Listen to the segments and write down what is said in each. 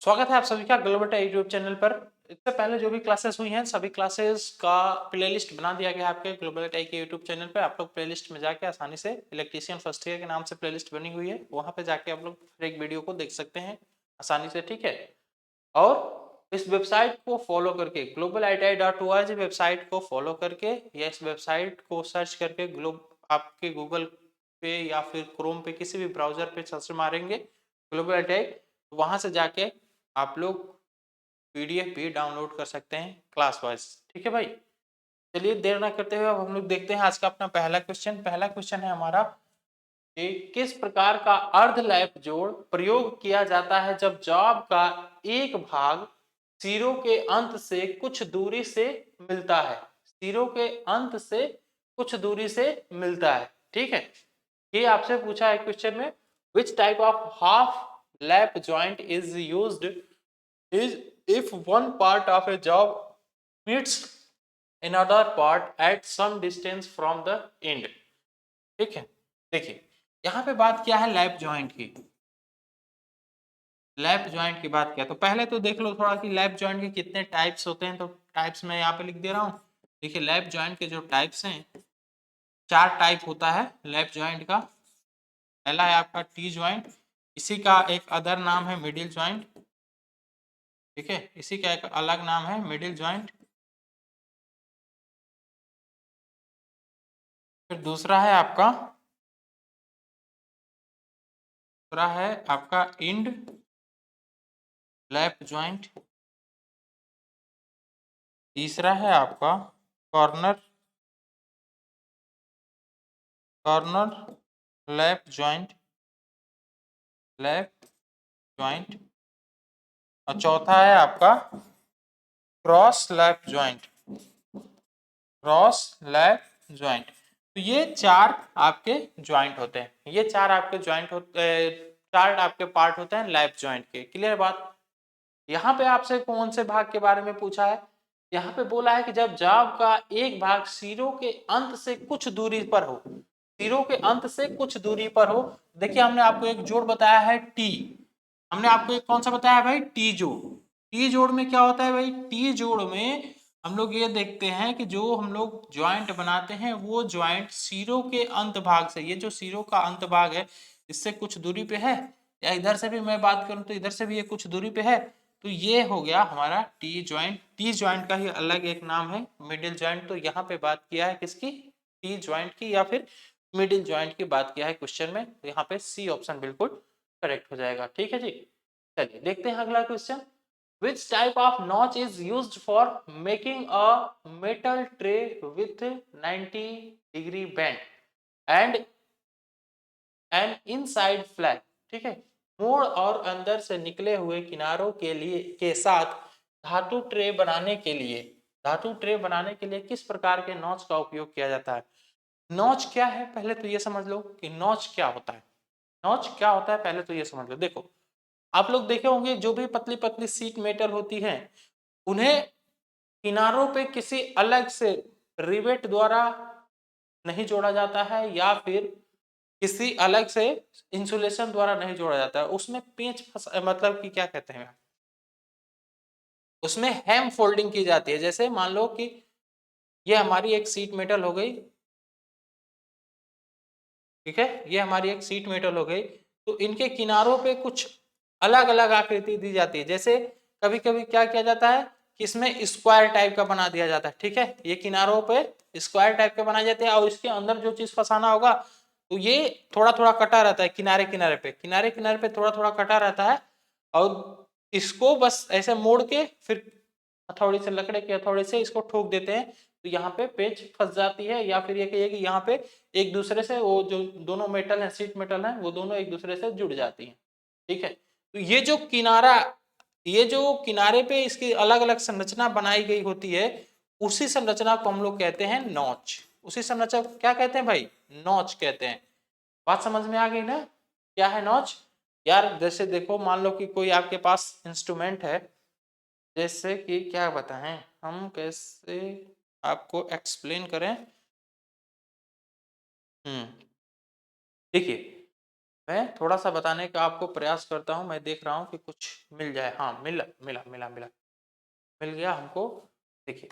स्वागत है आप सभी का ग्लोबल टेक यूट्यूब चैनल पर। इससे पहले जो भी क्लासेस हुई हैं सभी क्लासेस का प्लेलिस्ट बना दिया गया है आपके ग्लोबल टेक के यूट्यूब चैनल पर। आप लोग प्लेलिस्ट में जाके आसानी से इलेक्ट्रीशियन फर्स्ट ईयर के नाम से प्लेलिस्ट बनी हुई है, वहां पे जाके आप लोग फिर एक वीडियो को देख सकते हैं आसानी से, ठीक है। और इस वेबसाइट को फॉलो करके globaliti.org वेबसाइट को फॉलो करके या इस वेबसाइट को सर्च करके आपके गूगल पे या फिर क्रोम पे किसी भी ब्राउजर पे सर्च मारेंगे ग्लोबल आईटीआई, वहां से जाके आप लोग पीडीएफ भी डाउनलोड कर सकते हैं क्लास वाइज, ठीक है भाई। चलिए देर ना करते हुए अब हम लोग देखते हैं आज का अपना पहला क्वेश्चन। पहला क्वेश्चन है हमारा कि किस प्रकार का अर्ध लैप जोड़ प्रयोग किया जाता है जब जॉब का एक भाग सिरों के अंत से कुछ दूरी से मिलता है। सिरों के अंत से कुछ दूरी से मिलता है, ठीक है। ये आपसे पूछा है क्वेश्चन में, which type of half lap joint is used is if one part of a job meets another part at some distance from the end, ठीक है। देखिए यहाँ पे बात क्या है लैप जॉइंट की। लैप जॉइंट की बात किया तो पहले तो देख लो थोड़ा कि लैप जॉइंट के कितने टाइप्स होते हैं। तो टाइप्स मैं यहाँ पे लिख दे रहा हूँ। देखिए लैप जॉइंट के जो टाइप्स हैं, 4 टाइप होता है लैप जॉइंट का। पहला है आपका टी जॉइंट, इसी का एक अदर नाम है मिडिल जॉइंट, ठीक है। इसी का एक अलग नाम है मिडिल जॉइंट। फिर दूसरा है आपका इंड लैप जॉइंट। तीसरा है आपका कॉर्नर लैप जॉइंट और चौथा है आपका क्रॉस लैप जॉइंट। तो ये 4 आपके जॉइंट होते हैं। ये 4 आपके जॉइंट होते 4 आपके पार्ट होते हैं लैप जॉइंट के। क्लियर बात। यहाँ पे आपसे कौन से भाग के बारे में पूछा है? यहाँ पे बोला है कि जब जॉब का एक भाग सिरों के अंत से कुछ दूरी पर हो, सिरों के अंत से कुछ दूरी पर हो। देखिए हमने आपको एक जोड़ बताया है टी, हमने आपको एक कौन सा बताया भाई, टी जोड़। टी जोड़ में क्या होता है भाई, टी जोड़ में हम लोग ये देखते हैं कि जो हम लोग ज्वाइंट बनाते हैं वो ज्वाइंट सिरों के अंत भाग से, ये जो सिरों का अंत भाग है इससे कुछ दूरी पे है, या इधर से भी मैं बात करूं तो इधर से भी ये कुछ दूरी पे है, तो ये हो गया हमारा टी ज्वाइंट। टी ज्वाइंट का ही अलग एक नाम है मिडिल ज्वाइंट। तो यहाँ पे बात किया है किसकी, टी ज्वाइंट की या फिर मिडिल ज्वाइंट की बात किया है क्वेश्चन में। तो यहाँ पे सी ऑप्शन बिल्कुल करेक्ट हो जाएगा, ठीक है जी। चलिए देखते हैं अगला question. Which type of notch is used for making a metal tray with 90-degree bend and an inside flap, ठीक है। मोड़ और अंदर से निकले हुए किनारों के साथ धातु ट्रे बनाने के लिए किस प्रकार के नॉच का उपयोग किया जाता है। नॉच क्या है पहले तो ये समझ लो कि नॉच क्या होता है। नॉच क्या होता है पहले तो ये समझ लो। देखो आप लोग देखे होंगे जो भी पतली पतली सीट मेटल होती है उन्हें किनारों पे किसी अलग से रिवेट द्वारा नहीं जोड़ा जाता है या फिर किसी अलग से इंसुलेशन द्वारा नहीं जोड़ा जाता है। उसमें मतलब कि क्या कहते हैं, उसमें हेम फोल्डिंग की जाती है। जैसे मान लो कि ये हमारी एक सीट मेटल हो गई, ठीक है, ये हमारी एक सीट मेटल हो गई। तो इनके किनारों पे कुछ अलग अलग आकृति दी जाती है। जैसे कभी कभी क्या किया जाता है कि इसमें स्क्वायर टाइप का बना दिया जाता है, ठीक है। ये किनारों पे स्क्वायर टाइप का बनाए जाते हैं और इसके अंदर जो चीज फंसाना होगा तो ये थोड़ा थोड़ा कटा रहता है किनारे किनारे पे थोड़ा थोड़ा कटा रहता है। और इसको बस ऐसे मोड़ के फिर हथौड़ी से, लकड़े के हथौड़े से इसको ठोक देते हैं तो यहाँ पे पेच फंस जाती है। या फिर ये कहिए कि यहाँ पे एक दूसरे से वो जो दोनों मेटल है, सीट मेटल है, वो दोनों एक दूसरे से जुड़ जाती हैं, ठीक है। तो ये जो किनारे पे इसकी अलग अलग संरचना बनाई गई होती है उसी संरचना को हम लोग कहते हैं नॉच। उसी संरचना को क्या कहते हैं भाई, नॉच कहते हैं। बात समझ में आ गई ना, क्या है नॉच। यार जैसे देखो मान लो कि कोई आपके पास इंस्ट्रूमेंट है, जैसे कि क्या बताएं हम, कैसे आपको एक्सप्लेन करें। देखिए मैं थोड़ा सा बताने का आपको प्रयास करता हूँ, मैं देख रहा हूँ कि कुछ मिल जाए। हाँ, मिला मिला मिला मिला मिल गया हमको। देखिए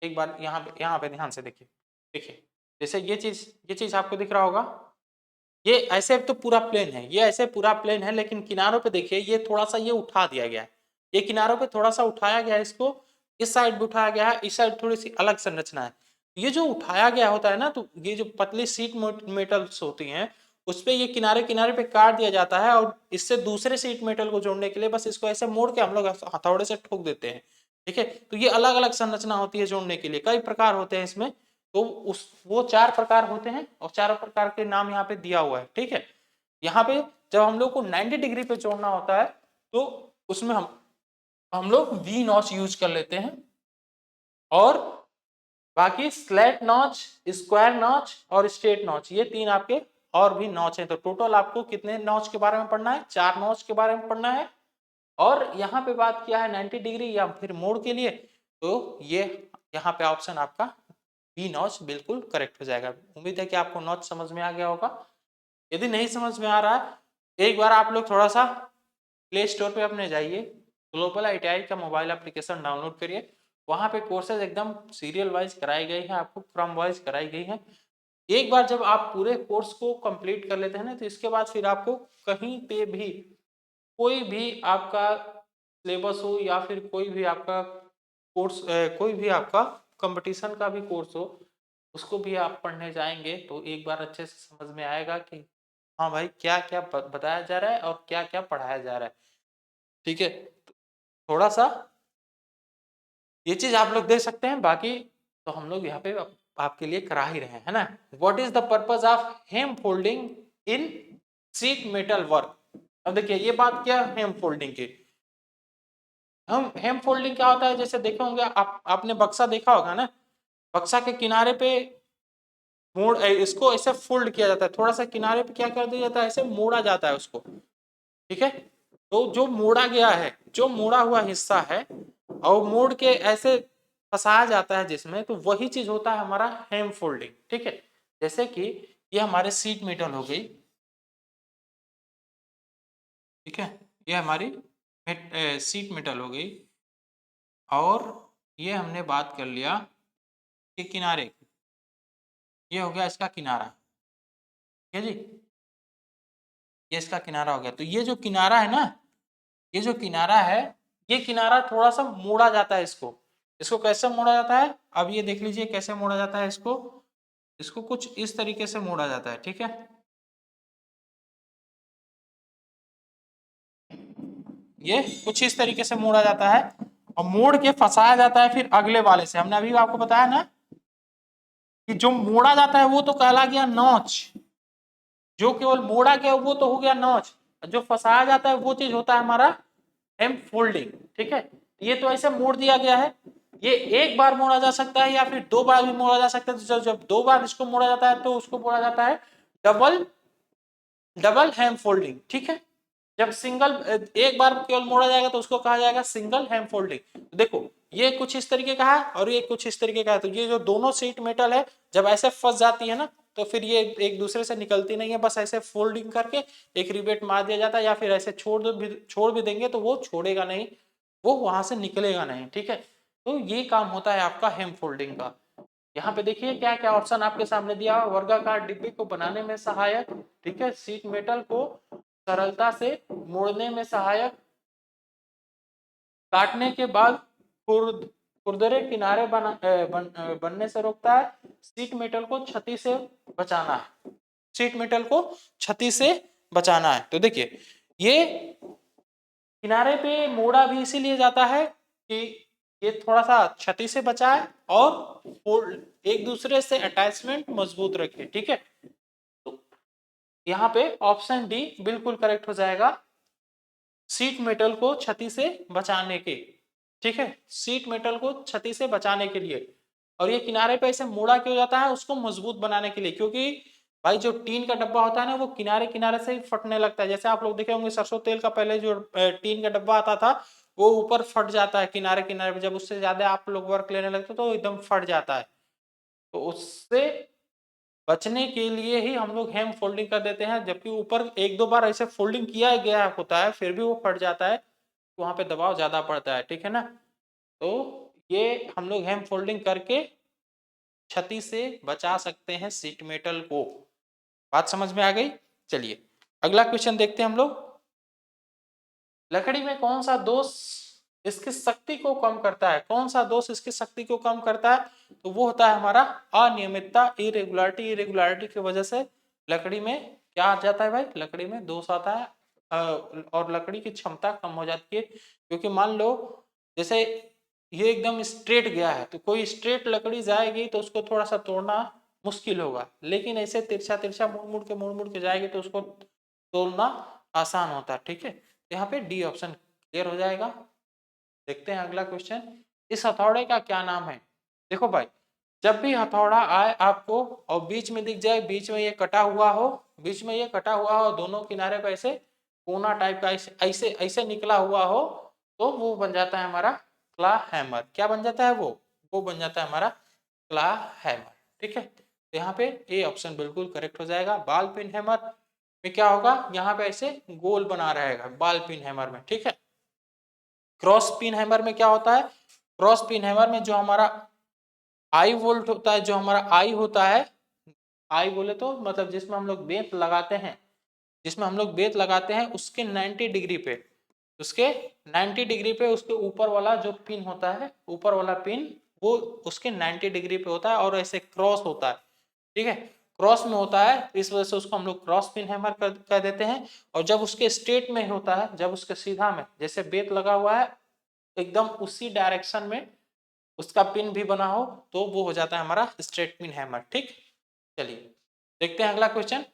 एक बार यहाँ पे ध्यान से देखिए। देखिए जैसे ये चीज आपको दिख रहा होगा, ये ऐसे तो पूरा प्लेन है, ये ऐसे पूरा प्लेन है, लेकिन किनारों पे देखिए ये थोड़ा सा ये उठा दिया गया है। ये किनारों पे थोड़ा सा उठाया गया है, इसको इस साइड भी उठाया गया है, इस साइड थोड़ी सी अलग संरचना है। ये जो उठाया गया होता है ना, तो ये जो पतली सीट मेटल्स होती हैं उस पे ये किनारे किनारे पे काट दिया जाता है, और इससे दूसरे सीट मेटल को जोड़ने के लिए बस इसको ऐसे मोड़ के हम लोग हथौड़े से ठोक देते हैं। ठीक है, तो ये अलग अलग संरचना होती है जोड़ने के लिए, कई प्रकार होते हैं इसमें। तो उस वो 4 प्रकार होते हैं और चारों प्रकार के नाम यहाँ पे दिया हुआ है। ठीक है, यहाँ पे जब हम लोग को 90 डिग्री पे जोड़ना होता है तो उसमें हम लोग वी नॉच यूज कर लेते हैं, और बाकी स्लैट नॉच, स्क्वायर नॉच और स्ट्रेट नॉच, ये 3 आपके और भी नॉच हैं। तो टोटल आपको कितने नॉच के बारे में पढ़ना है? 4 नॉच के बारे में पढ़ना है। और यहाँ पे बात किया है 90 डिग्री या फिर मोड़ के लिए, तो ये यहाँ पे ऑप्शन आपका बी नॉच बिल्कुल करेक्ट हो जाएगा। उम्मीद है कि आपको नॉच समझ में आ गया होगा। यदि नहीं समझ में आ रहा है, एक बार आप लोग थोड़ा सा प्ले स्टोर पे अपने जाइए, ग्लोबल ITI का मोबाइल एप्लीकेशन डाउनलोड करिए। वहाँ पे कोर्सेज एकदम सीरियल वाइज कराई गई है, आपको क्रम वाइज कराई गई है। एक बार जब आप पूरे कोर्स को कंप्लीट कर लेते हैं ना, तो इसके बाद फिर आपको कहीं पे भी कोई भी आपका सिलेबस हो या फिर कोई भी आपका कोर्स, कोई भी आपका कंपटीशन का भी कोर्स हो, उसको भी आप पढ़ने जाएंगे तो एक बार अच्छे से समझ में आएगा कि हाँ भाई क्या क्या बताया जा रहा है और क्या क्या पढ़ाया जा रहा है। ठीक है, थोड़ा सा ये चीज आप लोग देख सकते हैं, बाकी तो हम लोग यहाँ पे आपके लिए करा ही रहे हैं, है ना। What is the purpose of hem folding in sheet metal work? अब देखिए ये बात क्या हेम फोल्डिंग की। हम हेम फोल्डिंग क्या होता है, जैसे देखे होंगे आपने बक्सा देखा होगा ना, बक्सा के किनारे पे मोड़ इसको ऐसे फोल्ड किया जाता है, थोड़ा सा किनारे पे क्या कर दिया जाता है, ऐसे मोड़ा जाता है उसको। ठीक है, तो जो मोड़ा गया है, जो मोड़ा हुआ हिस्सा है और मोड़ के ऐसे फंसाया जाता है जिसमें, तो वही चीज होता है हमारा हेम फोल्डिंग। ठीक है, जैसे कि ये हमारे सीट मेटल हो गई। ठीक है, ये हमारी सीट मेटल हो गई, और ये हमने बात कर लिया कि किनारे की, ये हो गया इसका किनारा। ठीक है जी, ये इसका किनारा हो गया। तो ये जो किनारा है ना, ये जो किनारा है, ये किनारा थोड़ा सा मोड़ा जाता है इसको। इसको कैसे मोड़ा जाता है, अब ये देख लीजिए कैसे मोड़ा जाता है इसको। इसको कुछ इस तरीके से मोड़ा जाता है। ठीक है, ये कुछ इस तरीके से मोड़ा जाता है और मोड़ के फंसाया जाता है फिर अगले वाले से। हमने अभी आपको बताया ना कि जो मोड़ा जाता है वो तो कहला गया नॉच, जो केवल मोड़ा गया वो तो हो गया नॉच, जो फंसाया जाता है वो चीज होता है हमारा हेम फोल्डिंग। ठीक है, ये तो ऐसे मोड़ दिया गया है, ये एक बार मोड़ा जा सकता है या फिर 2 बार भी मोड़ा जा सकता है। तो जब 2 बार इसको मोड़ा जाता है तो उसको बोला जाता है डबल डबल हेम फोल्डिंग। ठीक है, जब सिंगल एक बार केवल मोड़ा जाएगा तो उसको कहा जाएगा सिंगल हेम फोल्डिंग। देखो ये कुछ इस तरीके का है और ये कुछ इस तरीके का है, तो ये जो दोनों सीट मेटल है जब ऐसे फंस जाती है ना, तो फिर ये एक दूसरे से निकलती नहीं है, बस ऐसे फोल्डिंग करके एक रिवेट मार दिया जाता है, या फिर ऐसे छोड़ भी देंगे तो वो छोड़ेगा नहीं, वो वहां से निकलेगा नहीं। ठीक है, तो ये काम होता है आपका हेम फोल्डिंग का। यहाँ पे देखिए क्या क्या ऑप्शन आपके सामने दिया हुआ, वर्गाकार डिब्बे को बनाने में सहायक। ठीक है, सीट मेटल को सरलता से मोड़ने में सहायक, काटने के बाद खुरदरे किनारे बनने से रोकता है, सीट मेटल को क्षति से बचाना है, सीट मेटल को क्षति से बचाना है। तो देखिए ये किनारे पे मोड़ा भी इसीलिए जाता है कि ये थोड़ा सा क्षति से बचाए और एक दूसरे से अटैचमेंट मजबूत रखे। ठीक है, तो यहाँ पे ऑप्शन डी बिल्कुल करेक्ट हो जाएगा, सीट मेटल को क्षति से बचाने के। ठीक है, सीट मेटल को क्षति से बचाने के लिए, और ये किनारे पे ऐसे मोड़ा क्यों जाता है, उसको मजबूत बनाने के लिए, क्योंकि भाई जो टीन का डब्बा होता है ना वो किनारे किनारे से ही फटने लगता है। जैसे आप लोग देखे होंगे सरसों तेल का पहले जो टीन का डब्बा आता था वो ऊपर फट जाता है किनारे किनारे पे, जब उससे ज्यादा आप लोग वर्क लेने लगते तो एकदम फट जाता है। तो उससे बचने के लिए ही हम लोग हेम फोल्डिंग कर देते हैं, जबकि ऊपर एक दो बार ऐसे फोल्डिंग किया गया होता है फिर भी वो फट जाता है, तो वहां पे दबाव ज्यादा पड़ता है, ठीक है ना। तो ये हम लोग हेम फोल्डिंग करके क्षति से बचा सकते हैं सीट मेटल को। बात समझ में आ गई। चलिए अगला क्वेश्चन देखते हैं हम लोग। लकड़ी में कौन सा दोष इसकी शक्ति को कम करता है, कौन सा दोष इसकी शक्ति को कम करता है, तो वो होता है हमारा अनियमितता, इरेगुलरिटी। इरेगुलरिटी की वजह से लकड़ी में क्या आ जाता है भाई, लकड़ी में दोष आता है और लकड़ी की क्षमता कम हो जाती है। क्योंकि मान लो जैसे ये एकदम स्ट्रेट गया है, तो कोई स्ट्रेट लकड़ी जाएगी तो उसको थोड़ा सा तोड़ना मुश्किल होगा, लेकिन ऐसे तिरछा तिरछा मुड़ मुड़ के जाएगी तो उसको तोड़ना आसान होता है, ठीक है। यहाँ पे डी ऑप्शन क्लियर हो जाएगा। देखते हैं अगला क्वेश्चन। इस हथौड़े का क्या नाम है। देखो भाई, जब भी हथौड़ा आए आपको और बीच में दिख जाए, बीच में ये कटा हुआ हो, बीच में ये कटा हुआ हो, दोनों किनारे पे ऐसे कोना टाइप का ऐसे ऐसे निकला हुआ हो, तो वो बन जाता है हमारा क्ला हैमर। क्या बन जाता है वो बन जाता है हमारा क्ला हैमर, ठीक है। तो यहाँ पे ए ऑप्शन बिल्कुल करेक्ट हो जाएगा। बॉल पिन हैमर में क्या होगा, यहाँ पे ऐसे गोल बना रहेगा बॉल पिन हैमर में, ठीक है। क्रॉस पिन हैमर में क्या होता है, क्रॉस पिन हैमर में जो हमारा आई वोल्ट होता है, जो हमारा आई होता है, आई बोले तो मतलब जिसमें हम लोग बेत लगाते हैं, जिसमें हम लोग बेत लगाते हैं उसके 90 डिग्री पे, उसके 90 डिग्री पे उसके ऊपर वाला जो पिन होता है, ऊपर वाला पिन वो उसके 90 डिग्री पे होता है और ऐसे क्रॉस होता है, ठीक है। क्रॉस में होता है, इस वजह से उसको हम लोग क्रॉस पिन हैमर कर देते हैं। और जब उसके स्ट्रेट में होता है, जब उसके सीधा में जैसे बेत लगा हुआ है एकदम उसी डायरेक्शन में उसका पिन भी बना हो, तो वो हो जाता है हमारा स्ट्रेट पिन हैमर, ठीक। चलिए देखते हैं अगला क्वेश्चन।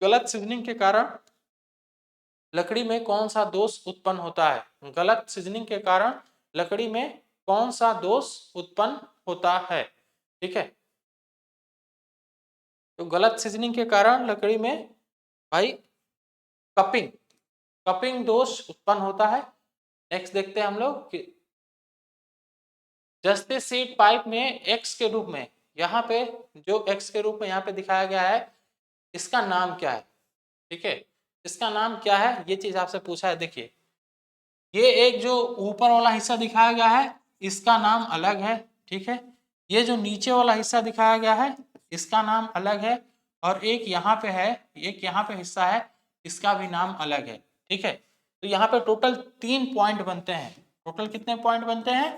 गलत सीजनिंग के कारण लकड़ी में कौन सा दोष उत्पन्न होता है। गलत सीजनिंग के कारण लकड़ी में कौन सा दोष उत्पन्न होता है, ठीक है। तो गलत सीजनिंग के कारण लकड़ी में भाई कपिंग कपिंग दोष उत्पन्न होता है। नेक्स्ट देखते हैं हम लोग कि जस्ते सीड पाइप में एक्स के रूप में, यहाँ पे जो एक्स के रूप में यहाँ पे दिखाया गया है, इसका नाम क्या है, ठीक है। इसका नाम क्या है, ये चीज आपसे पूछा है। देखिए ये एक जो ऊपर वाला हिस्सा दिखाया गया है इसका नाम अलग है, ठीक है। ये जो नीचे वाला हिस्सा दिखाया गया है इसका नाम अलग है, और एक यहाँ पे है, एक यहाँ पे हिस्सा है, इसका भी नाम अलग है, ठीक है। तो यहाँ पे टोटल 3 पॉइंट बनते हैं। टोटल कितने पॉइंट बनते हैं,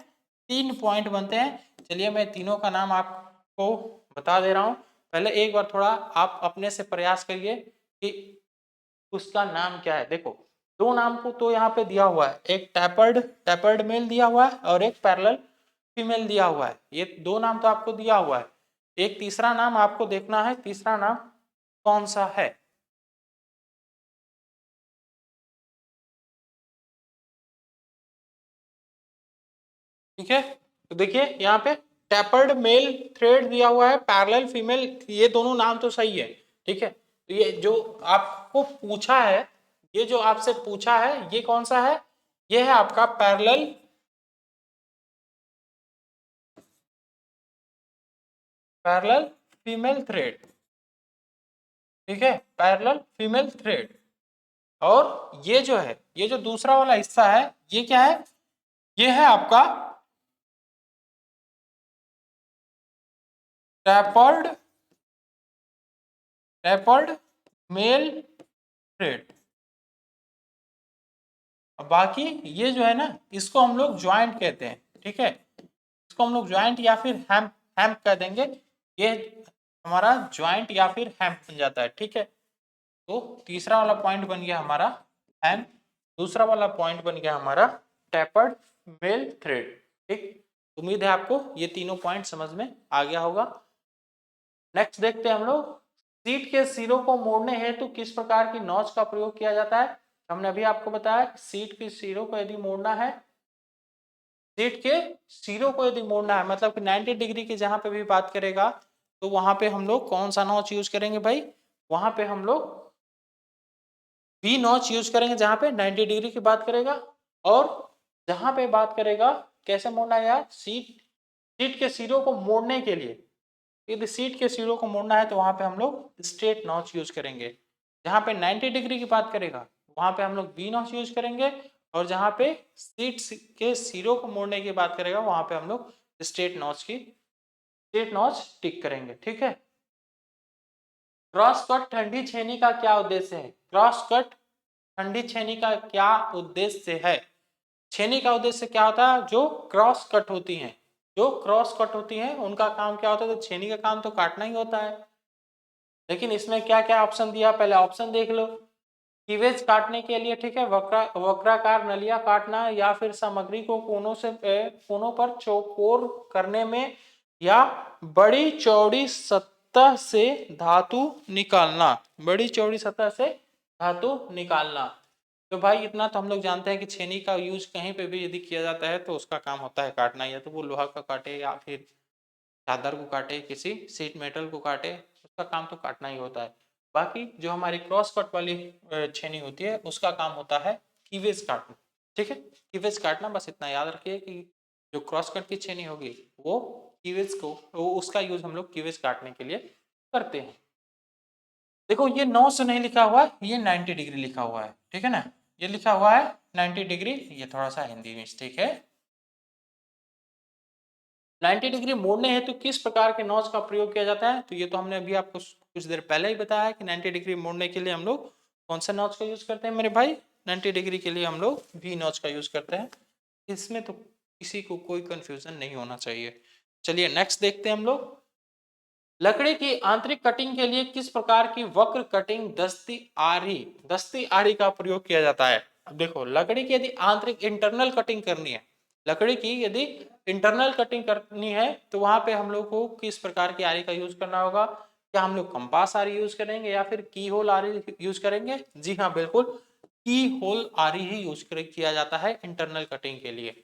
3 पॉइंट बनते हैं। चलिए मैं तीनों का नाम आपको बता दे रहा हूँ। पहले एक बार थोड़ा आप अपने से प्रयास करिए कि उसका नाम क्या है। देखो दो नाम को तो यहाँ पे दिया हुआ है, एक टैपर्ड मेल दिया हुआ है और एक पैरेलल फीमेल दिया हुआ है। ये दो नाम तो आपको दिया हुआ है, एक तीसरा नाम आपको देखना है, तीसरा नाम कौन सा है। ठीक है, तो देखिए यहाँ पे टैपर्ड मेल थ्रेड दिया हुआ है, पैरेलल फीमेल, ये दोनों नाम तो सही है, ठीक है। तो ये जो आपको पूछा है, ये जो आपसे पूछा है ये कौन सा है, ये है आपका पैरेलल फीमेल थ्रेड, ठीक है, पैरेलल फीमेल थ्रेड। और ये जो है, ये जो दूसरा वाला हिस्सा है ये क्या है, ये है आपका टैपर्ड टैपर्ड मेल थ्रेड। बाकी ये जो है ना, इसको हम लोग ज्वाइंट कहते हैं, ठीक है। इसको हम लोग ज्वाइंट या फिर हैम्प हैम्प कह देंगे। ये हमारा ज्वाइंट या फिर हैम्प बन जाता है, ठीक है। तो तीसरा वाला पॉइंट बन गया हमारा हैम्प, दूसरा वाला पॉइंट बन गया हमारा टैपर्ड मेल थ्रेड, ठीक। उम्मीद है आपको ये तीनों पॉइंट समझ में आ गया होगा। नेक्स्ट देखते हैं हम लोग, सीट के सिरों को मोड़ने हेतु किस प्रकार की नॉच का प्रयोग किया जाता है। हमने अभी आपको बताया सीट के सिरों को यदि मोड़ना है, सीट के सिरों को यदि मोड़ना है मतलब कि 90 डिग्री की जहां पे भी बात करेगा, तो वहां पे हम लोग कौन सा नॉच यूज करेंगे भाई, वहां पे हम लोग वी नॉच यूज करेंगे जहां पे 90 डिग्री की बात करेगा। और जहां पे बात करेगा कैसे मोड़ना है यार, सीट सीट के सिरों को मोड़ने के लिए, यदि सीट के सिरों को मोड़ना है तो वहां पे हम लोग स्ट्रेट नॉच यूज करेंगे। जहां पे 90 डिग्री की बात करेगा वहां पे हम लोग वी नॉच यूज करेंगे, और जहां पे सीट के सिरों को मोड़ने की बात करेगा वहां पे हम लोग स्ट्रेट नॉच टिक करेंगे। ठीक है। क्रॉस कट ठंडी छेनी का क्या उद्देश्य है? क्रॉस कट ठंडी छेनी का क्या उद्देश्य है? छेनी का उद्देश्य क्या होता है? जो क्रॉस कट होती हैं, जो क्रॉस कट होती हैं उनका काम क्या होता है? तो छेनी का काम तो काटना ही होता है। लेकिन इसमें क्या क्या ऑप्शन दिया, पहले ऑप्शन देख लो। कीवेज काटने के लिए, ठीक है, वक्राकार नलिया काटना, या फिर सामग्री को कोनों पर चौकोर करने में, या बड़ी चौड़ी सतह से धातु निकालना, बड़ी चौड़ी सतह से धातु निकालना। तो भाई इतना तो हम लोग जानते हैं कि छेनी का यूज कहीं पे भी यदि किया जाता है तो उसका काम होता है काटना, या तो वो लोहा का काटे या फिर चादर को काटे, किसी सीट मेटल को काटे, उसका काम तो काटना ही होता है। बाकी जो हमारी क्रॉस कट वाली छेनी होती है उसका काम होता है कीवेज काटना। ठीक है, कीवेज काटना, बस इतना याद रखिए कि जो क्रॉस कट की छेनी होगी वो उसका यूज हम लोग कीवेज काटने के लिए करते हैं। देखो ये 900 नहीं लिखा हुआ है, ये 90 डिग्री लिखा हुआ है। ठीक है ना, ये लिखा हुआ है 90 डिग्री, ये थोड़ा सा हिंदी में ठीक है। 90 डिग्री मोड़ने हेतु किस प्रकार के नॉच का प्रयोग किया जाता है? तो ये तो हमने अभी आपको कुछ देर पहले ही बताया है कि 90 डिग्री मोड़ने के लिए हम लोग कौन सा नॉच का यूज करते हैं मेरे भाई? 90 डिग्री के लिए हम लोग वी नॉच का यूज करते हैं। इसमें तो किसी को कोई कंफ्यूजन नहीं होना चाहिए। चलिए नेक्स्ट देखते हैं हम लोग। लकड़ी की आंतरिक कटिंग के लिए किस प्रकार की वक्र कटिंग दस्ती आरी का प्रयोग किया जाता है? अब देखो, लकड़ी की यदि आंतरिक इंटरनल कटिंग करनी है, लकड़ी की यदि इंटरनल कटिंग करनी है तो वहां पे हम लोग को किस प्रकार की आरी का यूज करना होगा? क्या हम लोग कंपास आरी यूज करेंगे या फिर की होल आरी यूज करेंगे? जी हाँ, बिल्कुल की होल आरी ही यूज किया जाता है इंटरनल कटिंग के लिए।